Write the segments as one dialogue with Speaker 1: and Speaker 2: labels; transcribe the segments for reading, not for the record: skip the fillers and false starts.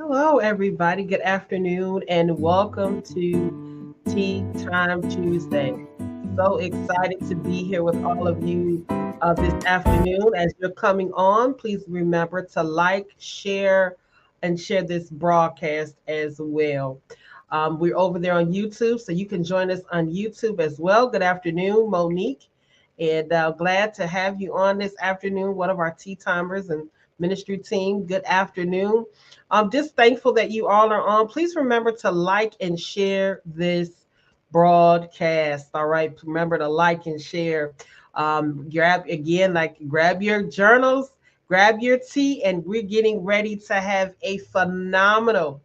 Speaker 1: Hello, everybody. Good afternoon, and welcome to Tea Time Tuesday. So excited to be here with all of you this afternoon. As you're coming on, please remember to like, share, and share this broadcast as well. We're over there on YouTube, so you can join us on YouTube as well. Good afternoon, Monique, and glad to have you on this afternoon. One of our tea timers and ministry team. Good afternoon. I'm just thankful that you all are on. Please remember to like and share this broadcast. All right. Remember to like and share. Grab your journals, grab your tea, and we're getting ready to have a phenomenal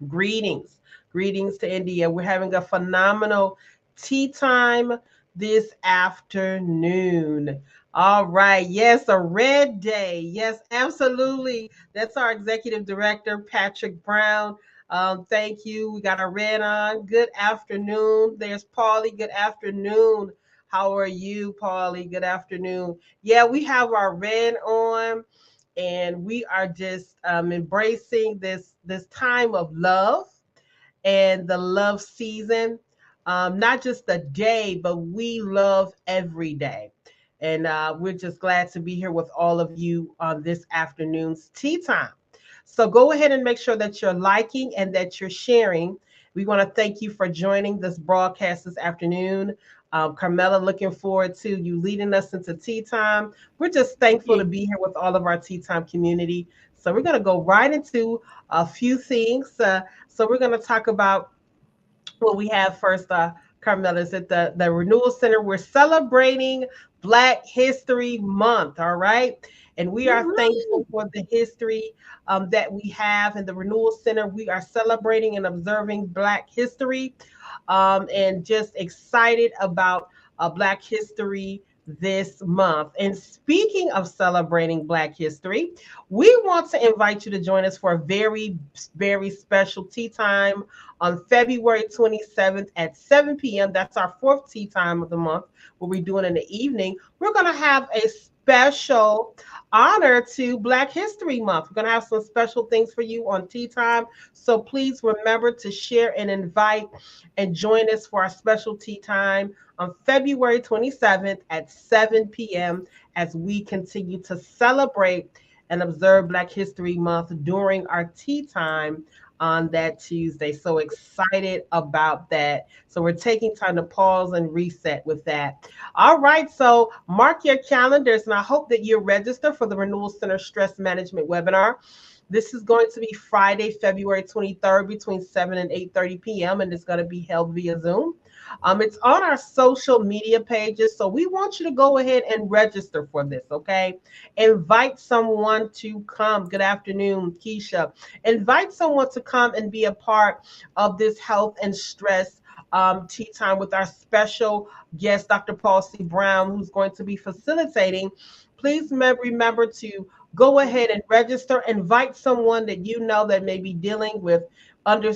Speaker 1: greetings. Greetings to India. We're having a phenomenal tea time this afternoon. All right. Yes, a red day. Yes, absolutely. That's our executive director, Patrick Brown. Thank you. We got our red on. Good afternoon. There's Paulie. Good afternoon. How are you, Paulie? Good afternoon. Yeah, we have our red on, and we are just embracing this time of love and the love season. Not just the day, but we love every day. And we're just glad to be here with all of you on this afternoon's tea time. So go ahead and make sure that you're liking and that you're sharing. We want to thank you for joining this broadcast this afternoon. Carmela, looking forward to you leading us into tea time. We're just thankful
Speaker 2: Yeah.
Speaker 1: to be here with all of our tea time community. So we're going to go right into a few things. So we're going to talk about what we have first. Carmela, is at the Renewal Center. We're celebrating Black History Month. All right. And we are thankful
Speaker 2: Woohoo!
Speaker 1: for the history that we have in the Renewal Center. We are celebrating and observing Black history, and just excited about Black history this month. And speaking of celebrating Black history, we want to invite you to join us for a very, very special tea time on February 27th at 7 p.m. That's our fourth tea time of the month, what we're doing in the evening. We're going to have a special honor to Black History Month. We're going to have some special things for you on tea time. So please remember to share and invite and join us for our special tea time on February 27th at 7 p.m. as we continue to celebrate and observe Black History Month during our tea time on that Tuesday. So excited about that. So we're taking time to pause and reset with that. All right. So mark your calendars, and I hope that you're registered for the Renewal Center Stress Management webinar. This is going to be Friday, February 23rd between 7 and 8:30 p.m. and it's going to be held via Zoom. It's on our social media pages. So we want you to go ahead and register for this, okay? Invite someone to come. Good afternoon, Keisha. Invite someone to come and be a part of this health and stress tea time with our special guest, Dr. Paul C. Brown, who's going to be facilitating. Please remember to go ahead and register. Invite someone that you know that may be dealing with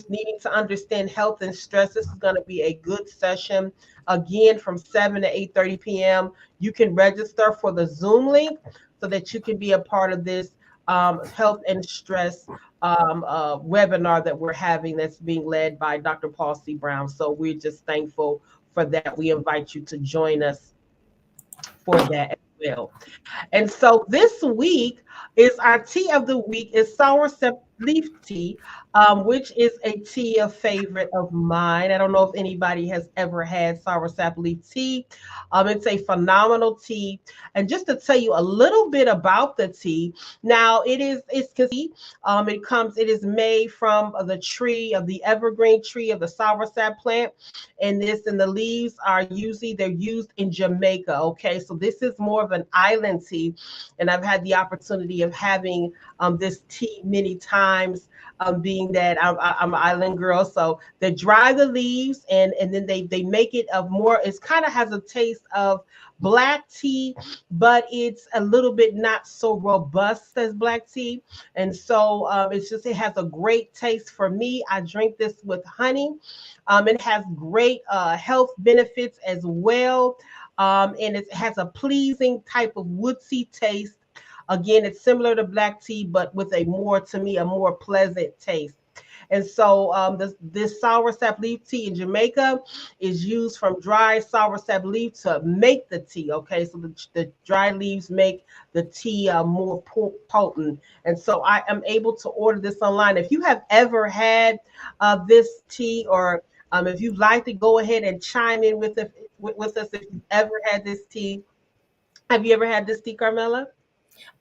Speaker 1: needing to understand health and stress. This is going to be a good session. Again, from 7 to 8:30 p.m. You can register for the Zoom link so that you can be a part of this health and stress webinar that we're having that's being led by Dr. Paul C. Brown. So we're just thankful for that. We invite you to join us for that as well. And so this week is our tea of the week is soursep leaf tea, which is a tea of favorite of mine. I don't know if anybody has ever had soursep leaf tea. It's a phenomenal tea. And just to tell you a little bit about the tea, now it is made from the tree of the evergreen tree of the soursep plant, and the leaves are usually they're used in Jamaica. Okay, so this is more of an island tea, and I've had the opportunity of having this tea many times. Being that I'm an island girl, so they dry the leaves and then they make it of more. It kind of has a taste of black tea, but it's a little bit not so robust as black tea, and so it has a great taste for me. I drink this with honey. It has great health benefits as well. And it has a pleasing type of woodsy taste. Again, it's similar to black tea, but with a more, to me, a more pleasant taste. And so this soursop leaf tea in Jamaica is used from dry soursop leaf to make the tea. Okay, so the dry leaves make the tea more potent. And so I am able to order this online. If you have ever had this tea, or if you'd like to go ahead and chime in with us, if you've ever had this tea. Have you ever had this tea, Carmela?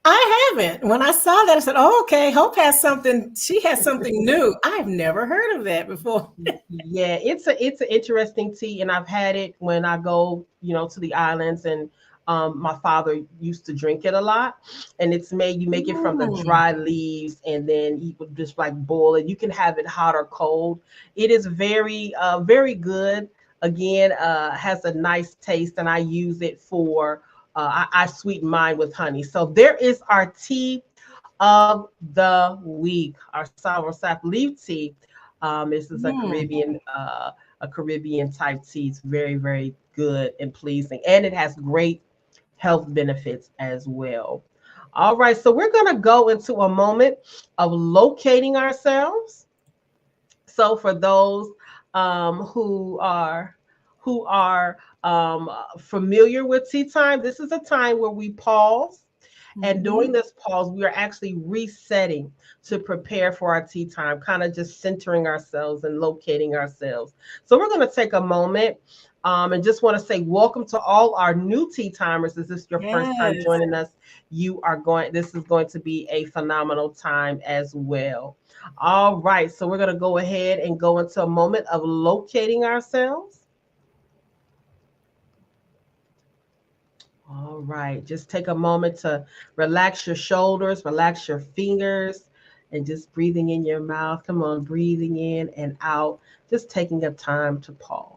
Speaker 2: I haven't. When I saw that, I said, "Oh, okay. Hope has something. She has something new. I've never heard of that before."
Speaker 1: Yeah, it's an interesting tea, and I've had it when I go, to the islands, and my father used to drink it a lot. And you make it from the
Speaker 2: Mm.
Speaker 1: dry leaves, and then you would just like boil it. You can have it hot or cold. It is very, very good. Again, has a nice taste, and I use it for. I sweeten mine with honey. So there is our tea of the week, our soursop leaf tea. This is
Speaker 2: Mm.
Speaker 1: A Caribbean type tea. It's very, very good and pleasing, and it has great health benefits as well. All right, so we're gonna go into a moment of locating ourselves. So for those who are familiar with tea time, this is a time where we pause, and during
Speaker 2: Mhm.
Speaker 1: this pause, we are actually resetting to prepare for our tea time, kind of just centering ourselves and locating ourselves. So we're going to take a moment and just want to say welcome to all our new tea timers. If this is your first time
Speaker 2: Yes.
Speaker 1: joining us, this is going to be a phenomenal time as well. All right, so we're going to go ahead and go into a moment of locating ourselves. All right, just take a moment to relax your shoulders, relax your fingers, and just breathing in your mouth. Come on, breathing in and out, just taking a time to pause.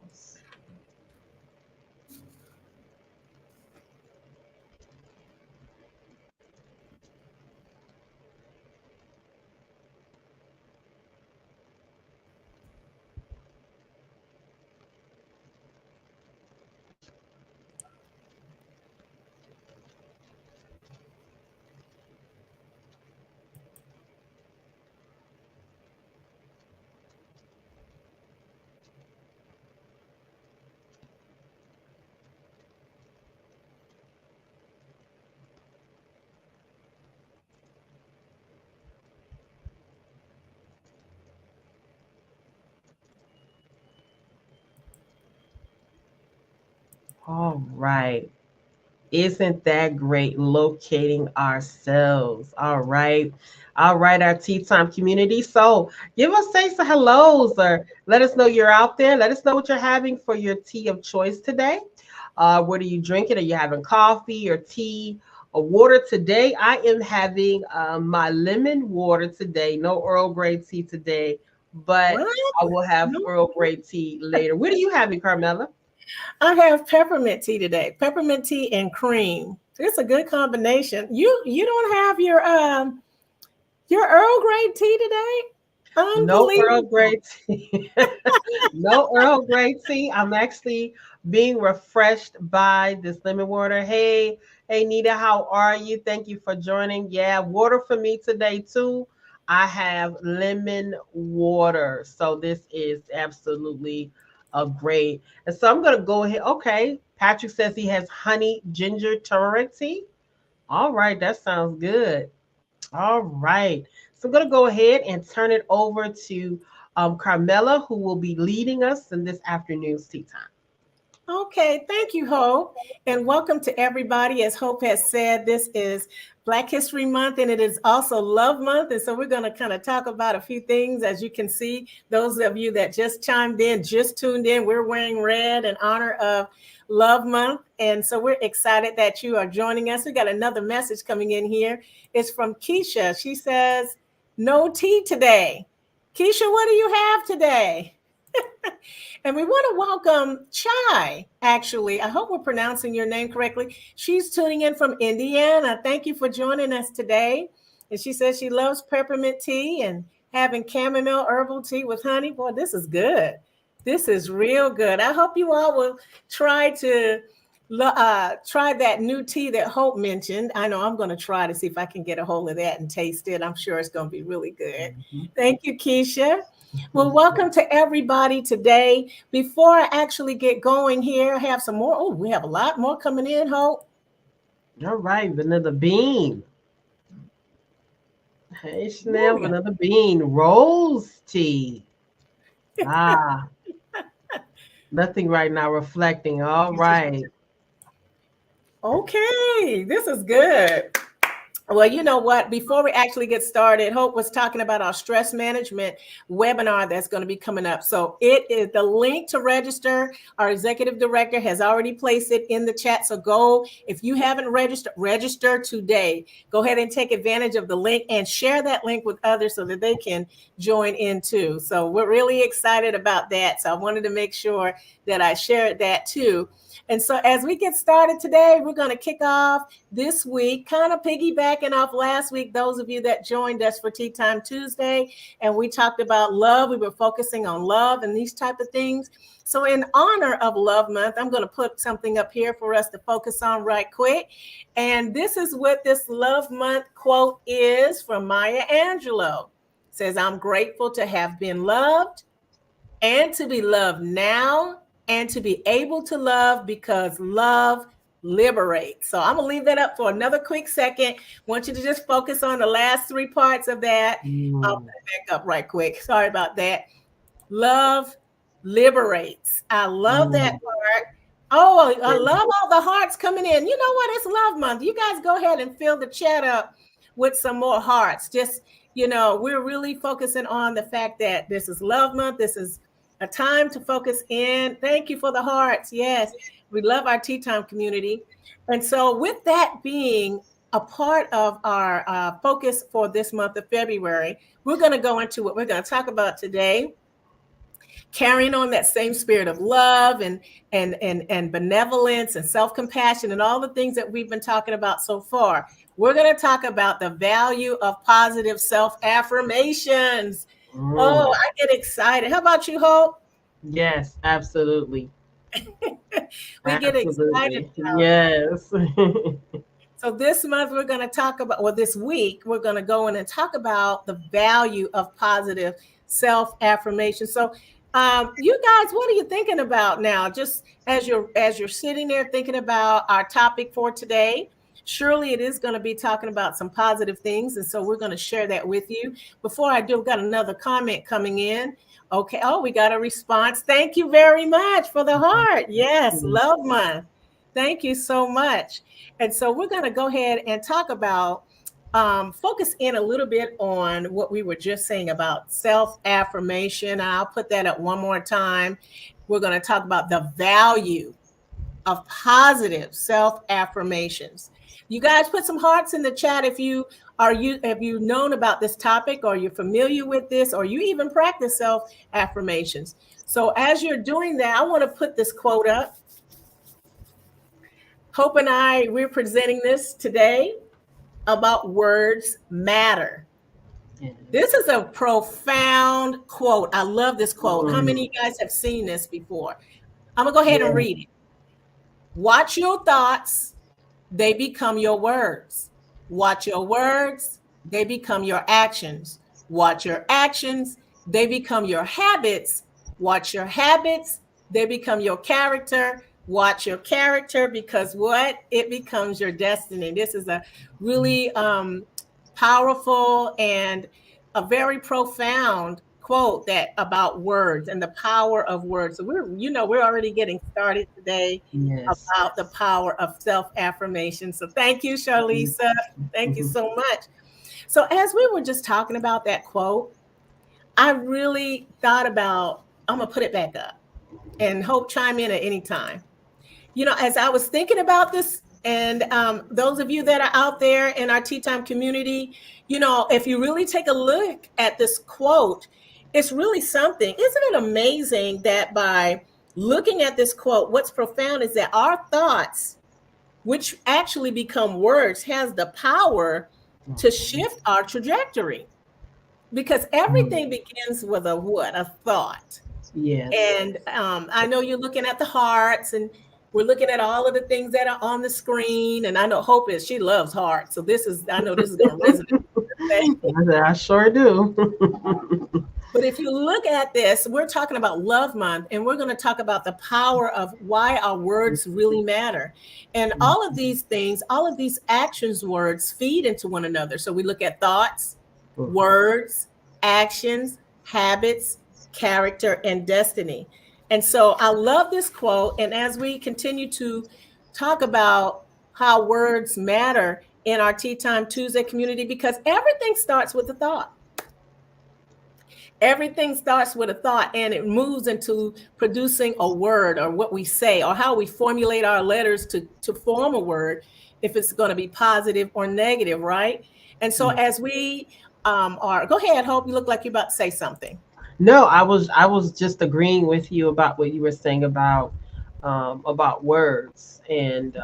Speaker 1: All right. Isn't that great locating ourselves? All right. All right, our tea time community. So give us say some hellos, or let us know you're out there. Let us know what you're having for your tea of choice today. What are you drinking? Are you having coffee or tea or water today? I am having my lemon water today. No Earl Grey tea today, but
Speaker 2: What?
Speaker 1: I will have
Speaker 2: No.
Speaker 1: Earl Grey tea later. What are you having, Carmela?
Speaker 2: I have peppermint tea today. Peppermint tea and cream. It's a good combination. You don't have your Earl Grey tea today?
Speaker 1: No Earl
Speaker 2: Unbelievable.
Speaker 1: Grey tea. No Earl Grey tea. I'm actually being refreshed by this lemon water. Hey, Nita, how are you? Thank you for joining. Yeah, water for me today too. I have lemon water. So this is absolutely a great. And so I'm gonna go ahead. Okay. Patrick says he has honey ginger turmeric tea. All right, that sounds good. All right. So I'm going to go ahead and turn it over to Carmela, who will be leading us in this afternoon's tea time.
Speaker 2: Okay, thank you, Hope. And welcome to everybody. As Hope has said, this is Black History Month and it is also Love Month. And so we're going to kind of talk about a few things. As you can see, those of you that just chimed in, just tuned in, we're wearing red in honor of Love Month. And so we're excited that you are joining us. We got another message coming in here. It's from Keisha. She says, "No tea today." Keisha, what do you have today? And we want to welcome Chai, actually. I hope we're pronouncing your name correctly. She's tuning in from Indiana. Thank you for joining us today. And she says she loves peppermint tea and having chamomile herbal tea with honey. Boy, this is good. This is real good. I hope you all will try to try that new tea that Hope mentioned. I know I'm going to try to see if I can get a hold of that and taste it. I'm sure it's going to be really good. Thank you, Keisha. Well, welcome to everybody today. Before I actually get going here, I have some more. Oh, we have a lot more coming in, Hope.
Speaker 1: All right, Vanilla Bean. Hey, Chanel,
Speaker 2: Yeah.
Speaker 1: Vanilla Bean. Rose tea. Ah, nothing right now reflecting. All right.
Speaker 2: Okay, this is good. Well, you know what? Before we actually get started, Hope was talking about our stress management webinar that's going to be coming up. So it is the link to register. Our executive director has already placed it in the chat. So go, if you haven't registered, register today. Go ahead and take advantage of the link and share that link with others so that they can join in too. So we're really excited about that. So I wanted to make sure that I shared that too. And so as we get started today, we're going to kick off this week, kind of piggybacking off last week, those of you that joined us for Tea Time Tuesday, and we talked about love. We were focusing on love and these type of things. So in honor of Love Month, I'm going to put something up here for us to focus on right quick. And this is what this Love Month quote is from Maya Angelou. It says, I'm grateful to have been loved and to be loved now and to be able to love because love liberates. So I'm going to leave that up for another quick second. Want you to just focus on the last three parts of that. I'll put it back up right quick. Sorry about that. Love liberates. I love that part. Oh, I love all the hearts coming in. You know what? It's Love Month. You guys go ahead and fill the chat up with some more hearts. Just, we're really focusing on the fact that this is Love Month. This is a time to focus in. Thank you for the hearts. Yes, we love our Tea Time community. And so with that being a part of our focus for this month of February, we're going to go into what we're going to talk about today, carrying on that same spirit of love and benevolence and self-compassion and all the things that we've been talking about so far. We're going to talk about the value of positive self-affirmations. Oh, I get excited. How about you, Hope?
Speaker 1: Yes, absolutely.
Speaker 2: We get excited.
Speaker 1: Yes.
Speaker 2: So this month we're going to talk about, or this week, we're going to go in and talk about the value of positive self-affirmation. So you guys, what are you thinking about now? Just as you're sitting there thinking about our topic for today, surely it is going to be talking about some positive things. And so we're going to share that with you. Before I do, I've got another comment coming in. Okay. Oh, we got a response. Thank you very much for the heart. Yes. Love Month. Thank you so much. And so we're going to go ahead and talk about, focus in a little bit on what we were just saying about self-affirmation. I'll put that up one more time. We're going to talk about the value of positive self-affirmations. You guys put some hearts in the chat if have you known about this topic, or you're familiar with this, or you even practice self-affirmations. So as you're doing that, I want to put this quote up. Hope and we're presenting this today about words matter. This is a profound quote. I love this quote. How many of you guys have seen this before? I'm going to go ahead and read it. Watch your thoughts, they become your words. Watch your words, they become your actions. Watch your actions, they become your habits. Watch your habits, they become your character. Watch your character, because what? It becomes your destiny. This is a really powerful and a very profound quote that about words and the power of words. So we're already getting started today about the power of self-affirmation. So thank you, Charlisa. Thank you so much. So as we were just talking about that quote, I really thought about, I'm going to put it back up and Hope chime in at any time. As I was thinking about this, and those of you that are out there in our Tea Time community, if you really take a look at this quote, it's really something. Isn't it amazing that by looking at this quote, what's profound is that our thoughts, which actually become words, has the power to shift our trajectory, because everything begins with a thought.
Speaker 1: Yes.
Speaker 2: And I know you're looking at the hearts, and We're looking at all of the things that are on the screen. And I know Hope she loves heart. So I know this is going to resonate.
Speaker 1: I sure do.
Speaker 2: But if you look at this, we're talking about Love Month, and we're going to talk about the power of why our words really matter. And all of these things, all of these actions words feed into one another. So we look at thoughts, words, actions, habits, character, and destiny. And so I love this quote. And as we continue to talk about how words matter in our Tea Time Tuesday community, because everything starts with a thought. Everything starts with a thought, and it moves into producing a word, or what we say, or how we formulate our letters to form a word, if it's going to be positive or negative, right? And so as we go ahead, Hope, you look like you're about to say something.
Speaker 1: No, I was just agreeing with you about what you were saying about words and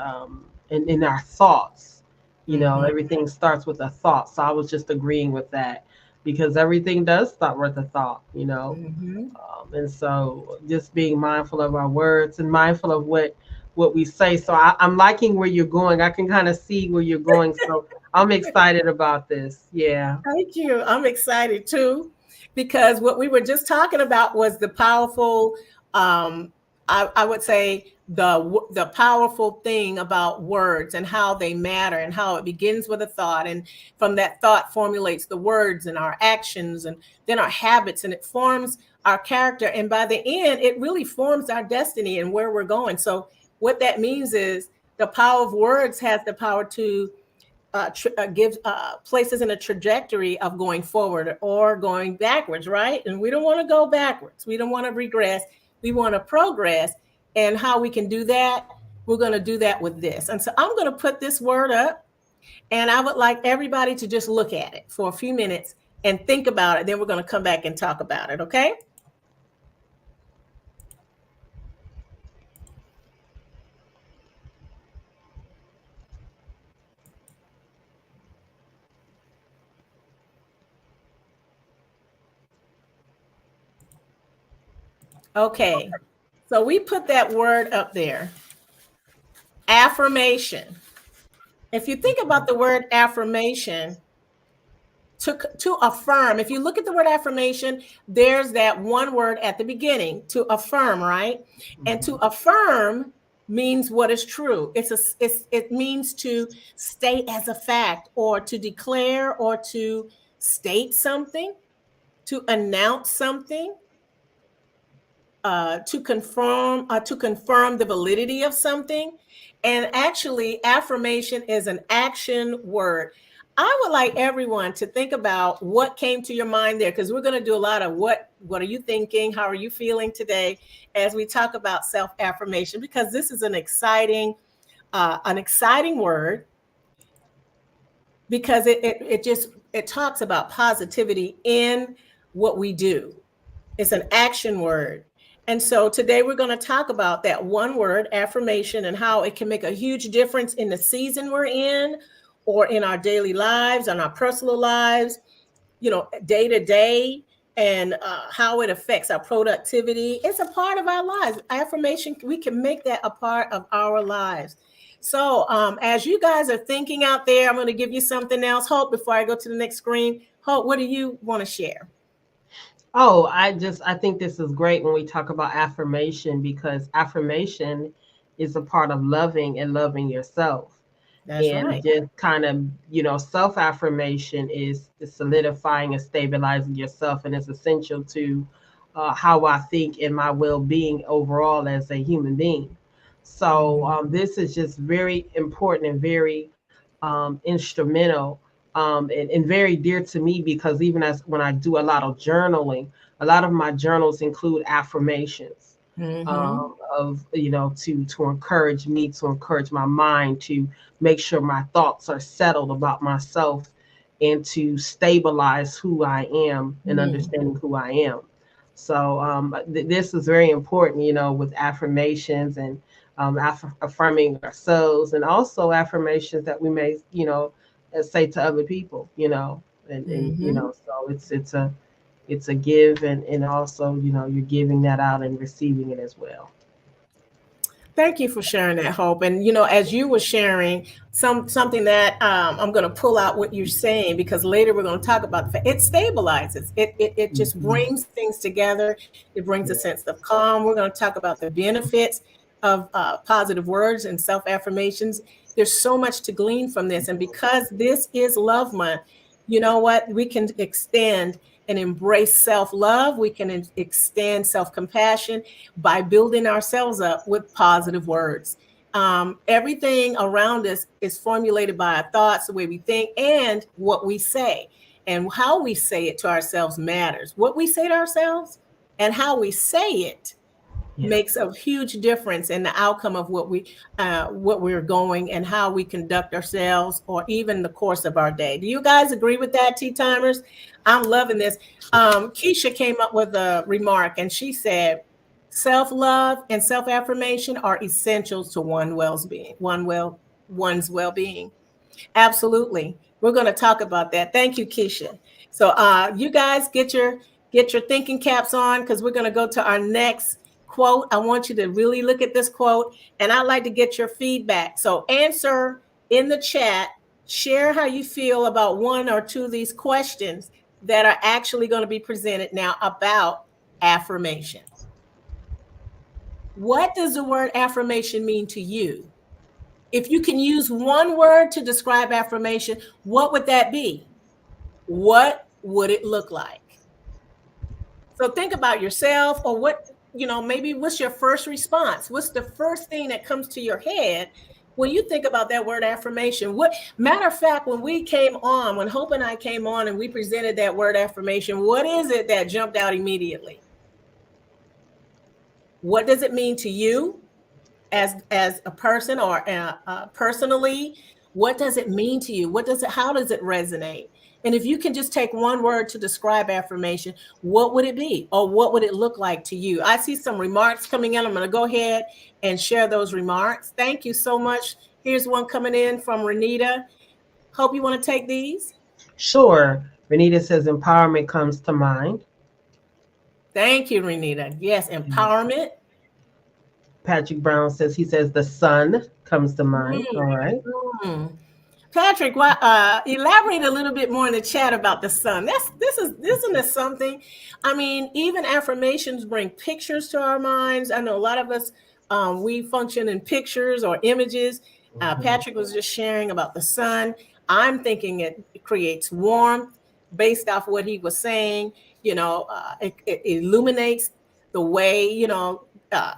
Speaker 1: in our thoughts. You know, everything starts with a thought. So I was just agreeing with that, because everything does start with a thought, you know. And so just being mindful of our words and mindful of what we say. So I'm liking where you're going. I can kind of see where you're going. So I'm excited about this. Yeah.
Speaker 2: Thank you. I'm excited too, because what we were just talking about was the powerful, I would say the powerful thing about words and how they matter, and how it begins with a thought, and from that thought formulates the words and our actions, and then our habits, and it forms our character, and by the end it really forms our destiny and where we're going. So what that means is the power of words has the power to give places in a trajectory of going forward or going backwards, right? And we don't want to go backwards. We don't want to regress. We want to progress. And how we can do that, we're going to do that with this. And so I'm going to put this word up, and I would like everybody to just look at it for a few minutes and think about it. Then we're going to come back and talk about it, okay? Okay, so we put that word up there. Affirmation. If you think about the word affirmation, to affirm, if you look at the word affirmation, there's that one word at the beginning, to affirm, right? And to affirm means what is true. It means to state as a fact, or to declare, or to state something, to announce something, to confirm the validity of something. And actually, affirmation is an action word. I would like everyone to think about what came to your mind there, because we're going to do a lot of what are you thinking? How are you feeling today as we talk about self-affirmation, because this is an exciting word, because it talks about positivity in what we do. It's an action word. And so today we're going to talk about that one word, affirmation, and how it can make a huge difference in the season we're in, or in our daily lives, on our personal lives, day to day, and how it affects our productivity. It's a part of our lives. Affirmation, we can make that a part of our lives. So as you guys are thinking out there, I'm going to give you something else. Hope, before I go to the next screen, Hope, what do you want to share?
Speaker 1: Oh, I think this is great when we talk about affirmation, because affirmation is a part of loving and loving yourself.
Speaker 2: That's
Speaker 1: And
Speaker 2: right.
Speaker 1: just kind of, self-affirmation is solidifying and stabilizing yourself, and it's essential to how I think and my well-being overall as a human being. So this is just very important and very instrumental, and very dear to me, because even as when I do a lot of journaling, a lot of my journals include affirmations of to encourage me, to encourage my mind, to make sure my thoughts are settled about myself, and to stabilize who I am and understanding who I am. So this is very important, with affirmations, and affirming ourselves, and also affirmations that we may, say to other people, and so it's a give, and also, you're giving that out and receiving it as well.
Speaker 2: Thank you for sharing that, Hope. And as you were sharing something that I'm going to pull out what you're saying, because later we're going to talk about it stabilizes. It just
Speaker 1: Mhm.
Speaker 2: brings things together. It brings a
Speaker 1: Yeah.
Speaker 2: sense of calm. We're going to talk about the benefits of positive words and self affirmations. There's so much to glean from this, and because this is Love Month, you know what? We can extend and embrace self love. We can extend self compassion by building ourselves up with positive words. Everything around us is formulated by our thoughts, the way we think, and what we say. And how we say it to ourselves matters. What we say to ourselves and how we say it
Speaker 1: Yeah.
Speaker 2: makes a huge difference in the outcome of what we're going and how we conduct ourselves, or even the course of our day. Do you guys agree with that, tea timers? I'm loving this. Keisha came up with a remark, and she said, "Self-love and self-affirmation are essentials to one's well-being." Absolutely. We're going to talk about that. Thank you, Keisha. So you guys get your thinking caps on, because we're going to go to our next quote. I want you to really look at this quote, and I'd like to get your feedback. So answer in the chat, share how you feel about one or two of these questions that are actually going to be presented now about affirmation. What does the word affirmation mean to you? If you can use one word to describe affirmation, what would that be? What would it look like? So think about yourself, or maybe what's your first response? What's the first thing that comes to your head when you think about that word affirmation? What matter of fact, when Hope and I came on and we presented that word affirmation, what is it that jumped out immediately? What does it mean to you as a person, or personally? What does it mean to you? How does it resonate? And if you can just take one word to describe affirmation, what would it be, or what would it look like to you? I see some remarks coming in. I'm going to go ahead and share those remarks. Thank you so much. Here's one coming in from Renita. Hope you want to take these.
Speaker 1: Sure. Renita says empowerment comes to mind.
Speaker 2: Thank you, Renita. Yes, empowerment.
Speaker 1: Patrick Brown says the sun comes to mind. All right.
Speaker 2: Mm. Patrick, elaborate a little bit more in the chat about the sun. Isn't this something? I mean, even affirmations bring pictures to our minds. I know a lot of us, we function in pictures or images. Patrick was just sharing about the sun. I'm thinking it creates warmth based off what he was saying. It illuminates the way.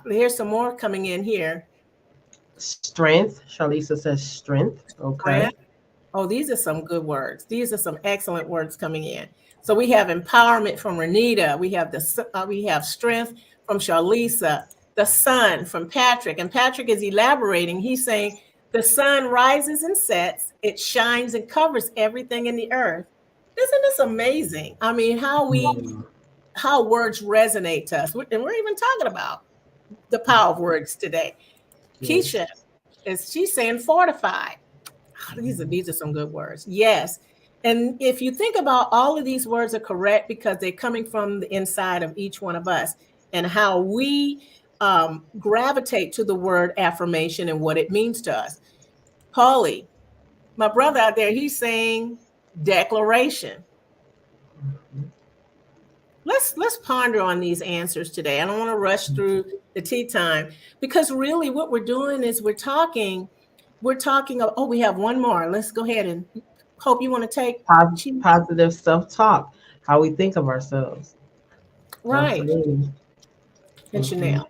Speaker 2: Here's some more coming in here.
Speaker 1: Strength. Shalisa says strength. Okay.
Speaker 2: Oh, these are some good words. These are some excellent words coming in. So we have empowerment from Renita. We have strength from Charlisa. The sun from Patrick, and Patrick is elaborating. He's saying the sun rises and sets. It shines and covers everything in the earth. Isn't this amazing? I mean, how words resonate to us, and we're even talking about the power of words today. Keisha, she's saying fortified. These are some good words. Yes. And if you think about, all of these words are correct because they're coming from the inside of each one of us, and how we gravitate to the word affirmation and what it means to us. Paulie, my brother out there, he's saying declaration. Let's ponder on these answers today. I don't want to rush through the tea time, because really what we're doing is we're talking oh, we have one more. Let's go ahead and Hope you want to take
Speaker 1: Positive self-talk. How we think of ourselves.
Speaker 2: right.
Speaker 1: Absolutely.
Speaker 2: And Chanel.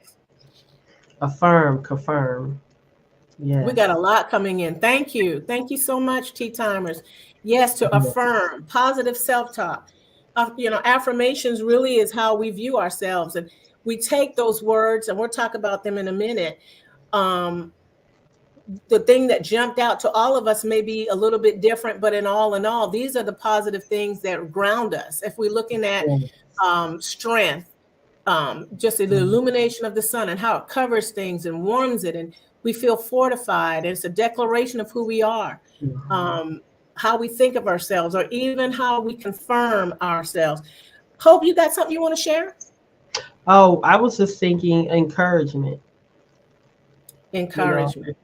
Speaker 1: Affirm, confirm. Yeah.
Speaker 2: We got a lot coming in. Thank you. Thank you so much, tea timers. Yes, to affirm, positive self-talk. Affirmations really is how we view ourselves, and we take those words, and we'll talk about them in a minute. The thing that jumped out to all of us may be a little bit different, but in all, these are the positive things that ground us. If we're looking at strength, just the illumination of the sun and how it covers things and warms it, and we feel fortified. It's a declaration of who we are, how we think of ourselves, or even how we confirm ourselves. Hope you got something you want to share?
Speaker 1: Oh, I was just thinking encouragement.
Speaker 2: Encouragement.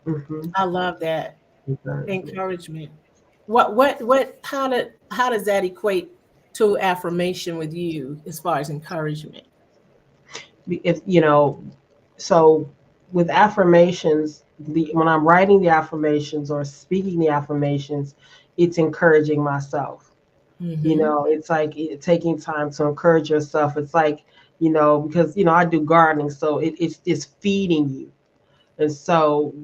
Speaker 1: Mm-hmm.
Speaker 2: I love that.
Speaker 1: Encouragement.
Speaker 2: Encouragement. How does that equate to affirmation with you as far as encouragement?
Speaker 1: If so with affirmations, when I'm writing the affirmations or speaking the affirmations, it's encouraging myself.
Speaker 2: Mm-hmm.
Speaker 1: It's like taking time to encourage yourself. It's like, because I do gardening, so it's feeding you. And so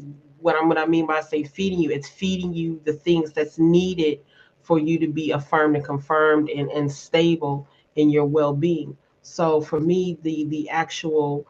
Speaker 1: what I mean by say feeding you, it's feeding you the things that's needed for you to be affirmed and confirmed and stable in your well-being. So for me, the actual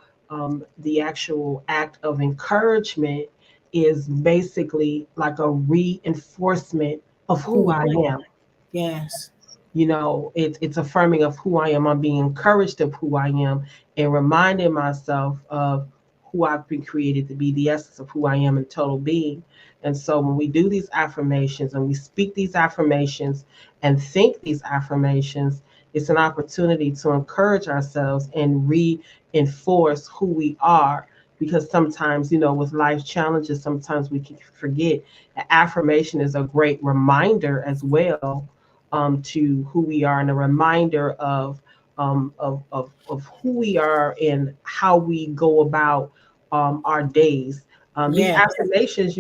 Speaker 1: act of encouragement is basically like a reinforcement of who
Speaker 2: Oh, I
Speaker 1: I
Speaker 2: like
Speaker 1: am.
Speaker 2: that. Yes.
Speaker 1: It's affirming of who I am. I'm being encouraged of who I am and reminding myself of who I've been created to be, the essence of who I am in total being. And so when we do these affirmations and we speak these affirmations and think these affirmations, it's an opportunity to encourage ourselves and reinforce who we are. Because sometimes, with life challenges, sometimes we can forget. Affirmation is a great reminder as well, to who we are, and a reminder of who we are and how we go about our days. These
Speaker 2: Yes.
Speaker 1: affirmations,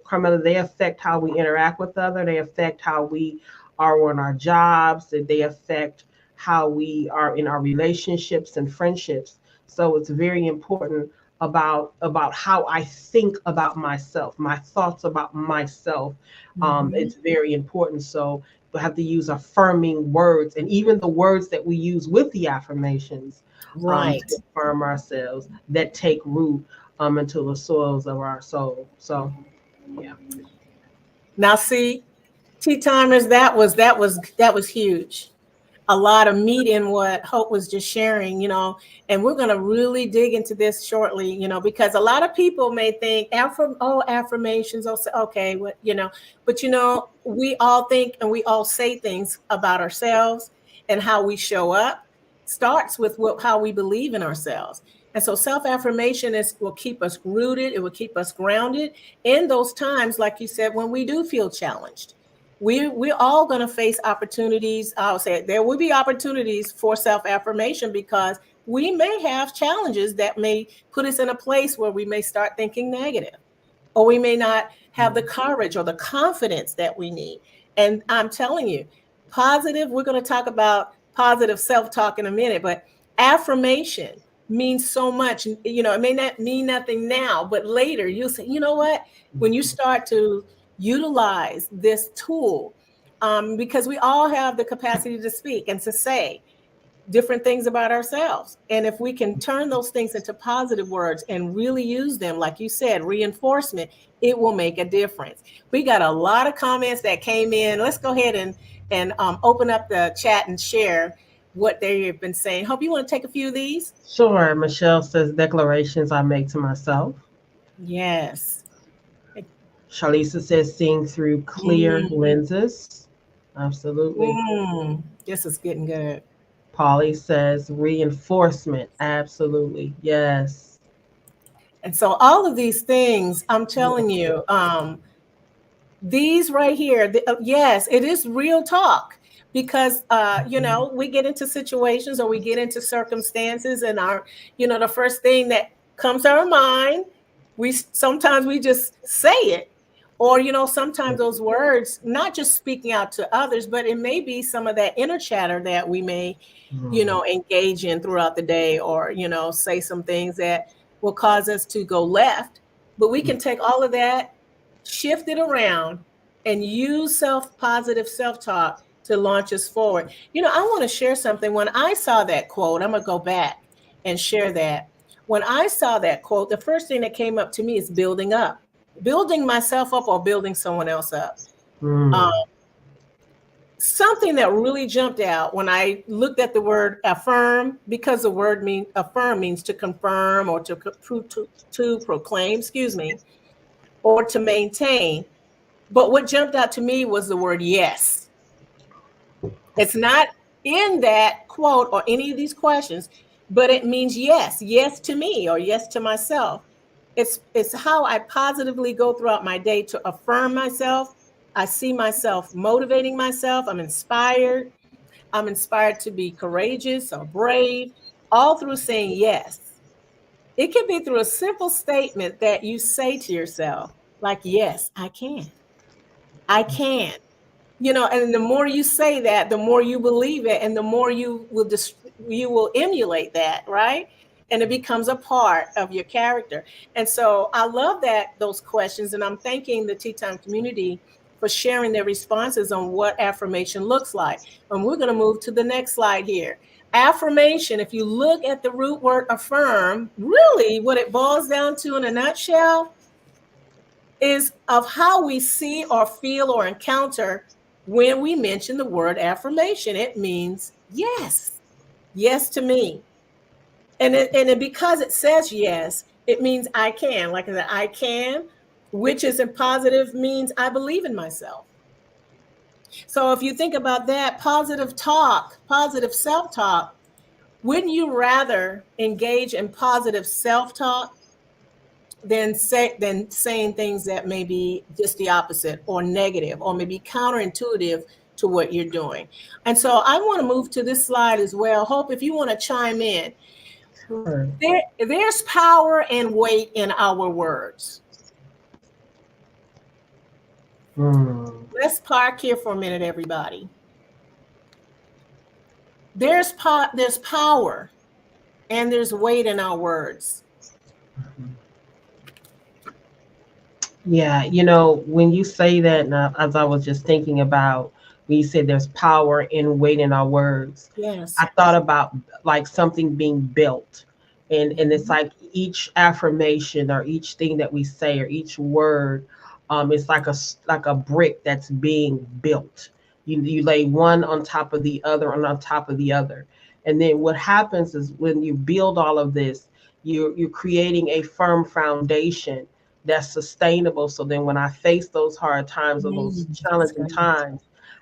Speaker 1: Carmela, they affect how we interact with others. They affect how we are on our jobs. They affect how we are in our relationships and friendships. So it's very important about how I think about myself, my thoughts about myself.
Speaker 2: Mm-hmm.
Speaker 1: It's very important. So we have to use affirming words, and even the words that we use with the affirmations,
Speaker 2: Right.
Speaker 1: to affirm ourselves, that take root into the soils of our soul. So, yeah.
Speaker 2: Now see, tea timers, that was huge. A lot of meat in what Hope was just sharing, and we're going to really dig into this shortly, because a lot of people may think affirmations, okay, what, but we all think and we all say things about ourselves, and how we show up starts with how we believe in ourselves. And so self-affirmation will keep us rooted, it will keep us grounded in those times, like you said, when we do feel challenged. We're all going to face opportunities. I'll say there will be opportunities for self-affirmation, because we may have challenges that may put us in a place where we may start thinking negative, or we may not have the courage or the confidence that we need. And I'm telling you, we're going to talk about positive self-talk in a minute, but affirmation means so much. It may not mean nothing now, but later you'll say, you know what? When you start to utilize this tool, because we all have the capacity to speak and to say different things about ourselves. And if we can turn those things into positive words and really use them, like you said, reinforcement, it will make a difference. We got a lot of comments that came in. Let's go ahead and open up the chat and share what they've been saying. Hope you want to take a few of these.
Speaker 1: Sure. Michelle says declarations I make to myself.
Speaker 2: Yes.
Speaker 1: Shalisa says seeing through clear
Speaker 2: Mm,
Speaker 1: lenses. Absolutely.
Speaker 2: this is getting good.
Speaker 1: Polly says reinforcement. Absolutely. Yes.
Speaker 2: And so all of these things, I'm telling you, these right here, yes, it is real talk, because we get into situations or we get into circumstances, and the first thing that comes to our mind, sometimes we just say it, or sometimes those words, not just speaking out to others, but it may be some of that inner chatter that we may engage in throughout the day, or say some things that will cause us to go left. But we can take all of that, shift it around, and use positive self-talk to launch us forward. I want to share something. When I saw that quote, I'm going to go back and share that. When I saw that quote, the first thing that came up to me is building myself up or building someone else up. Um,
Speaker 1: Mm.
Speaker 2: Something that really jumped out when I looked at the word affirm, because the word affirm means to confirm, or to proclaim, excuse me, or to maintain. But what jumped out to me was the word yes. It's not in that quote or any of these questions, but it means yes, yes to me, or yes to myself. It's how I positively go throughout my day to affirm myself. I see myself motivating myself. I'm inspired. I'm inspired to be courageous or brave, all through saying yes. It can be through a simple statement that you say to yourself, like, yes, I can. I can. And the more you say that, the more you believe it, and the more you will emulate that, right? And it becomes a part of your character. And so I love that those questions, and I'm thanking the Tea Time community for sharing their responses on what affirmation looks like. And we're going to move to the next slide here. Affirmation, if you look at the root word affirm, really what it boils down to in a nutshell is of how we see or feel or encounter when we mention the word affirmation. It means yes, yes to me. Because it says yes, it means I can. Like I said, I can, which is in positive means I believe in myself. So if you think about that, positive talk, positive self-talk, wouldn't you rather engage in positive self-talk than saying things that may be just the opposite or negative or maybe counterintuitive to what you're doing? And so I want to move to this slide as well. Hope, if you want to chime in.
Speaker 1: Sure.
Speaker 2: There's power and weight in our words. Let's park here for a minute, everybody. There's power and there's weight in our words.
Speaker 1: Yeah, when you say that, and as I was just thinking about when you said there's power in weight in our words,
Speaker 2: Yes.
Speaker 1: I thought about like something being built. And it's like each affirmation or each thing that we say or each word, it's like a brick that's being built. You lay one on top of the other and on top of the other. And then what happens is when you build all of this, you're creating a firm foundation that's sustainable. So then when I face those hard times or those challenging times,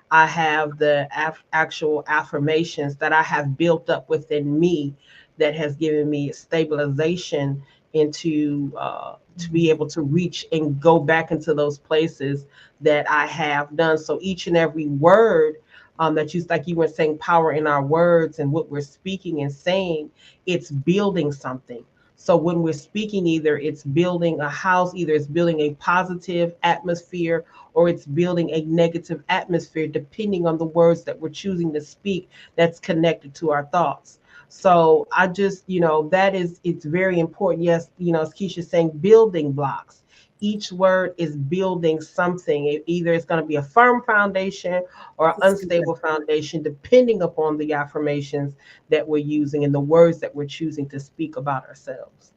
Speaker 1: I have the actual affirmations that I have built up within me that has given me stabilization into to be able to reach and go back into those places that I have done. So each and every word that you, like you were saying, power in our words and what we're speaking and saying, it's building something. So when we're speaking, either it's building a house, either it's building a positive atmosphere, or it's building a negative atmosphere, depending on the words that we're choosing to speak that's connected to our thoughts. So I just, it's very important. Yes, as Keisha's saying, building blocks. Each word is building something. Either it's going to be a firm foundation or an unstable foundation, depending upon the affirmations that we're using and the words that we're choosing to speak about ourselves.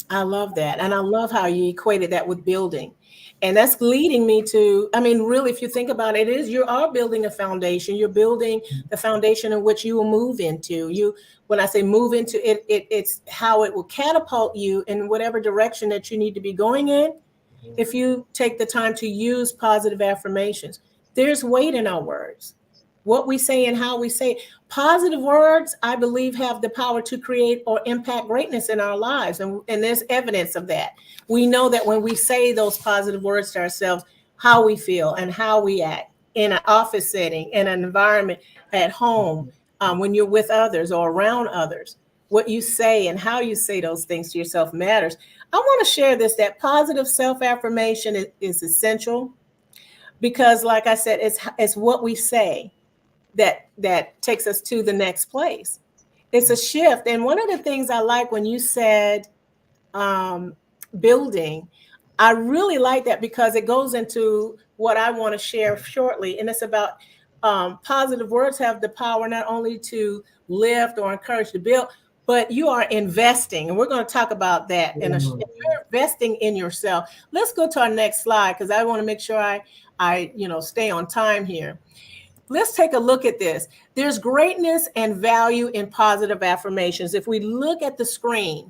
Speaker 2: I love that. And I love how you equated that with building. And that's leading me to, I mean, really, if you think about it, you are building a foundation. You're building the foundation in which you will move into. When I say move into it, it's how it will catapult you in whatever direction that you need to be going in. If you take the time to use positive affirmations, there's weight in our words. What we say and how we say it. Positive words, I believe, have the power to create or impact greatness in our lives. And there's evidence of that. We know that when we say those positive words to ourselves, how we feel and how we act in an office setting, in an environment, at home, when you're with others or around others, what you say and how you say those things to yourself matters. I want to share this, that positive self-affirmation is essential because, like I said, it's what we say that takes us to the next place. It's a shift. And one of the things I like when you said building, I really like that because it goes into what I want to share shortly. And it's about positive words have the power not only to lift or encourage to build, but you are investing. And we're going to talk about that. And you're investing in yourself. Let's go to our next slide because I want to make sure I stay on time here. Let's take a look at this. There's greatness and value in positive affirmations. If we look at the screen,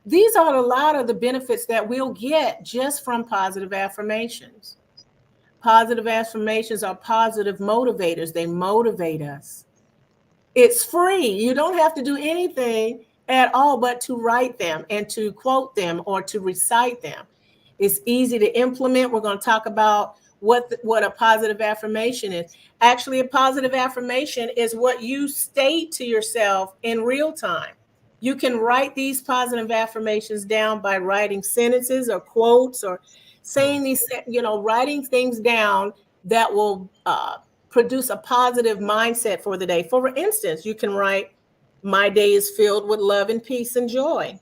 Speaker 2: these are a lot of the benefits that we'll get just from positive affirmations. Positive affirmations are positive motivators. They motivate us. It's free. You don't have to do anything at all, but to write them and to quote them or to recite them. It's easy to implement. We're going to talk about what a positive affirmation is. Actually, a positive affirmation is what you state to yourself in real time. You can write these positive affirmations down by writing sentences or quotes or saying these, writing things down that will produce a positive mindset for the day. For instance, you can write, "My day is filled with love and peace and joy.